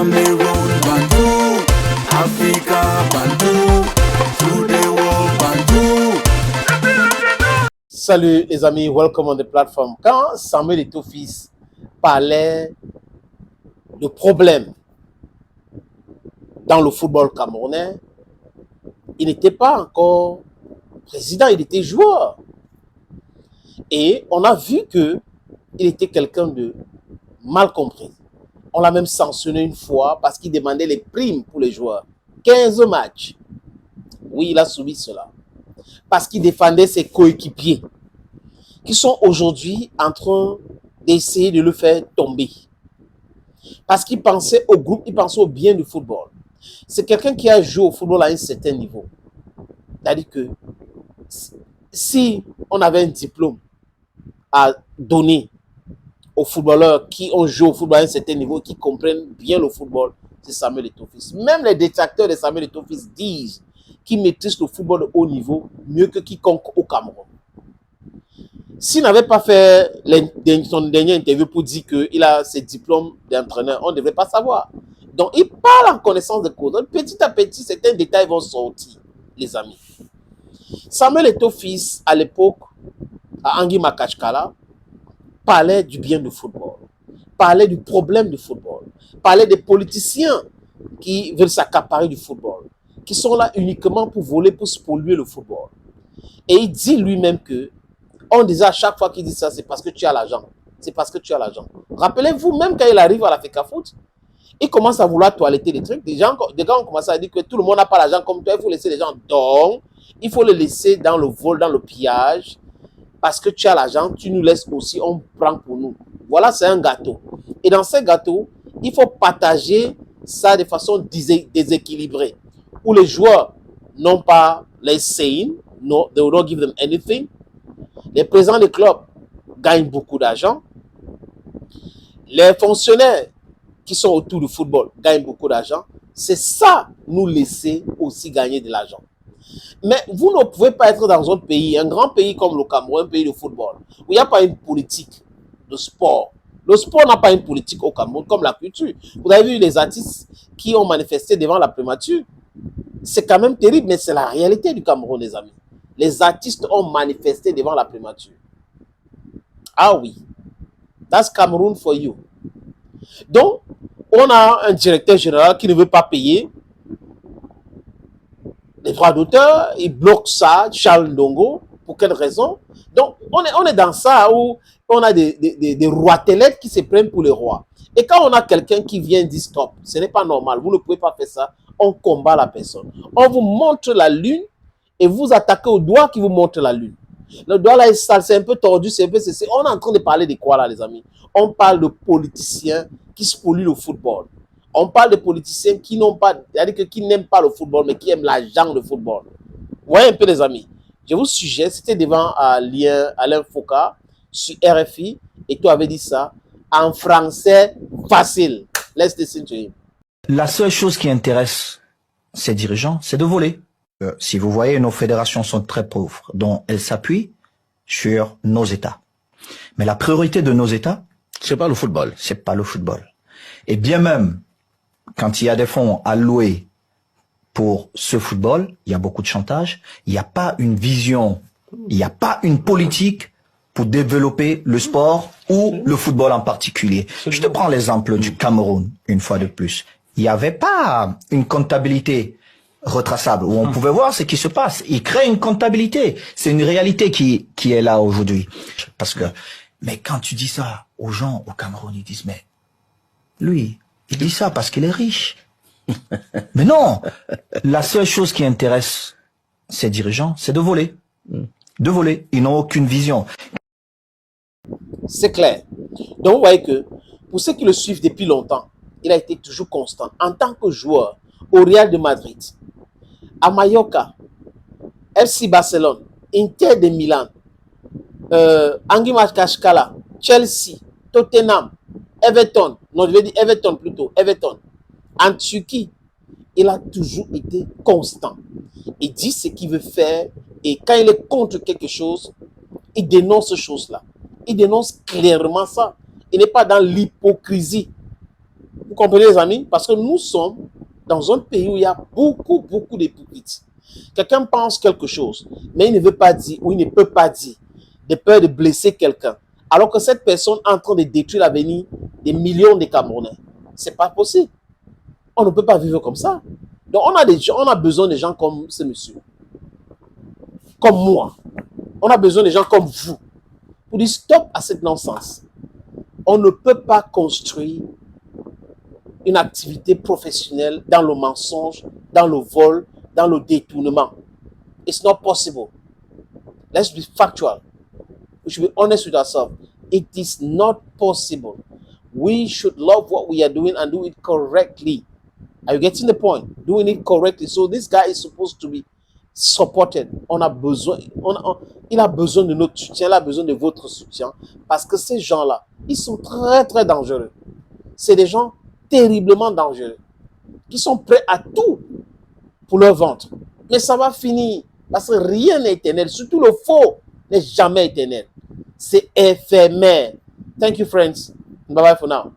Cameroon, Bantou, Africa, Bantou, through the world, Bantou. Salut les amis, welcome on the platform. Quand Samuel Eto'o-Fils parlait de problèmes dans le football camerounais, il n'était pas encore président, il était joueur. Et on a vu qu'il était quelqu'un de mal compris. On l'a même sanctionné une fois parce qu'il demandait les primes pour les joueurs. 15 matchs. Oui, il a subi cela. Parce qu'il défendait ses coéquipiers qui sont aujourd'hui en train d'essayer de le faire tomber. Parce qu'il pensait au groupe, il pensait au bien du football. C'est quelqu'un qui a joué au football à un certain niveau. C'est-à-dire que si on avait un diplôme à donner aux footballeurs qui ont joué au football à un certain niveau, qui comprennent bien le football, c'est Samuel Eto'o-Fils. Même les détracteurs de Samuel Eto'o-Fils disent qu'il maîtrise le football de haut niveau mieux que quiconque au Cameroun. S'il n'avait pas fait son dernière interview pour dire qu'il a ses diplômes d'entraîneur, on ne devrait pas savoir. Donc, il parle en connaissance de cause. Donc, petit à petit, certains détails vont sortir, les amis. Samuel Eto'o-Fils, à l'époque, à Angui Makachkala, parlait du bien du football, parlait du problème du football, parlait des politiciens qui veulent s'accaparer du football, qui sont là uniquement pour voler, pour spolier le football. Et il dit lui-même que, on disait à chaque fois qu'il dit ça, c'est parce que tu as l'argent. C'est parce que tu as l'argent. Rappelez-vous, même quand il arrive à la FECAFOOT, il commence à vouloir toiletter des trucs. Des gars ont commencé à dire que tout le monde n'a pas l'argent comme toi, il faut laisser les gens. Donc, il faut les laisser dans le vol, dans le pillage. Parce que tu as l'argent, tu nous laisses aussi, on prend pour nous. Voilà, c'est un gâteau. Et dans ce gâteau, il faut partager ça de façon déséquilibrée. Où les joueurs n'ont pas les saying, no, they will not give them anything. Les présidents des clubs gagnent beaucoup d'argent. Les fonctionnaires qui sont autour du football gagnent beaucoup d'argent. C'est ça, nous laisser aussi gagner de l'argent. Mais vous ne pouvez pas être dans un pays, un grand pays comme le Cameroun, un pays de football, où il n'y a pas une politique de sport. Le sport n'a pas une politique au Cameroun, comme la culture. Vous avez vu les artistes qui ont manifesté devant la primature. C'est quand même terrible, mais c'est la réalité du Cameroun, les amis. Les artistes ont manifesté devant la primature. Ah oui. That's Cameroun for you. Donc, on a un directeur général qui ne veut pas payer les droits d'auteur, il bloque ça, Charles Ndongo, pour quelle raison? Donc, on est dans ça où on a des roitelettes qui se prennent pour les rois. Et quand on a quelqu'un qui vient dire stop, ce n'est pas normal, vous ne pouvez pas faire ça, on combat la personne. On vous montre la lune et vous attaquez au doigt qui vous montre la lune. Le doigt là est sale, c'est un peu tordu, c'est un peu... On est en train de parler de quoi là, les amis? On parle de politiciens qui spolient le football. On parle de politiciens qui n'ont pas, c'est-à-dire qui n'aiment pas le football, mais qui aiment l'argent de football. Vous voyez un peu, les amis. Je vous suggère, c'était devant Alain Foucault sur RFI, et tu avais dit ça en français facile. Let's listen to him. La seule chose qui intéresse ces dirigeants, c'est de voler. Si vous voyez, nos fédérations sont très pauvres, donc elles s'appuient sur nos États. Mais la priorité de nos États, c'est pas le football. C'est pas le football. Et bien même, quand il y a des fonds alloués pour ce football, il y a beaucoup de chantage, il n'y a pas une vision, il n'y a pas une politique pour développer le sport ou le football en particulier. Je te prends l'exemple du Cameroun, une fois de plus. Il n'y avait pas une comptabilité retraçable où on pouvait voir ce qui se passe. Ils créent une comptabilité. C'est une réalité qui est là aujourd'hui. Parce que, mais quand tu dis ça aux gens au Cameroun, ils disent, mais lui, il dit ça parce qu'il est riche. Mais non, la seule chose qui intéresse ces dirigeants, c'est de voler. De voler. Ils n'ont aucune vision. C'est clair. Donc, vous voyez que pour ceux qui le suivent depuis longtemps, il a été toujours constant. En tant que joueur au Real de Madrid, à Mallorca, FC Barcelone, Inter de Milan, Angui Makachkala, Chelsea, Tottenham, Everton, non, je vais dire Everton plutôt, Everton, en Turquie, il a toujours été constant. Il dit ce qu'il veut faire et quand il est contre quelque chose, il dénonce ces choses-là. Il dénonce clairement ça. Il n'est pas dans l'hypocrisie. Vous comprenez, les amis? Parce que nous sommes dans un pays où il y a beaucoup d'hypocrites. Quelqu'un pense quelque chose, mais il ne veut pas dire ou il ne peut pas dire, de peur de blesser quelqu'un, alors que cette personne est en train de détruire l'avenir des millions de Camerounais. C'est pas possible. On ne peut pas vivre comme ça. Donc on a besoin de gens comme ce monsieur, comme moi. On a besoin de gens comme vous pour dire stop à cette nonsense. On ne peut pas construire une activité professionnelle dans le mensonge, dans le vol, dans le détournement. It's not possible. Let's be factual. We should be honest with ourselves. It is not possible. We should love what we are doing and do it correctly. Are you getting the point? Doing it correctly. So this guy is supposed to be supported. On a besoin, il a besoin de notre soutien, il a besoin de votre soutien. Parce que ces gens-là, ils sont très dangereux. C'est des gens terriblement dangereux, qui sont prêts à tout pour leur ventre. Mais ça va finir, parce que rien n'est éternel, surtout le faux n'est jamais éternel. C'est éphémère. Thank you, friends. Bye bye for now.